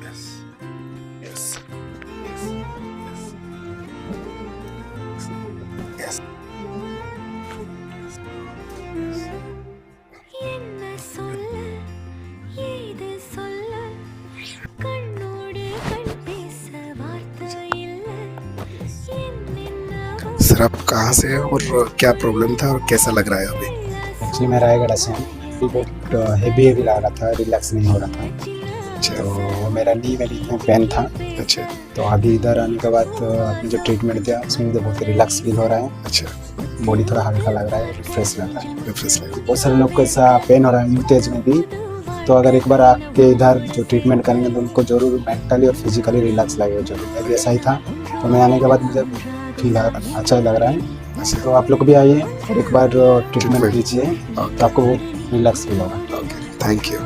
Yes. Yes. Yes. என்ன சொல்ல ஏது சொல்ல கண்ணோடு கண் பேச வார்த்தை இல்ல என்னென்னவோ सर आप कहाँ से हैं और क्या प्रॉब्लम था और कैसा लग रहा है अभी? एक्चुअली मैं रायगढ़ से हूँ। बहुत हेवी हेवी लग रहा था, रिलैक्स नहीं हो रहा था। अच्छा तो मेरा नी में भी पेन था। अच्छा तो अभी इधर आने के बाद आपने जो ट्रीटमेंट दिया उसमें मुझे बहुत रिलैक्स फील हो रहा है। अच्छा बॉडी थोड़ा हल्का लग रहा है, रिफ्रेश लग रहा है। रिफ्रेश लगा। बहुत सारे लोग को ऐसा पेन हो रहा है यूथ एज में भी। तो अगर एक बार आपके इधर जो ट्रीटमेंट करेंगे तो उनको जरूर मेंटली और फिजिकली रिलैक्स लगेगा जरूर। अभी ऐसा ही था, तो मैं आने के बाद मुझे फील अच्छा लग रहा है। तो आप लोग भी आइए और एक बार ट्रीटमेंट लीजिए, तो आपको बहुत रिलैक्स फील होगा। Okay thank you.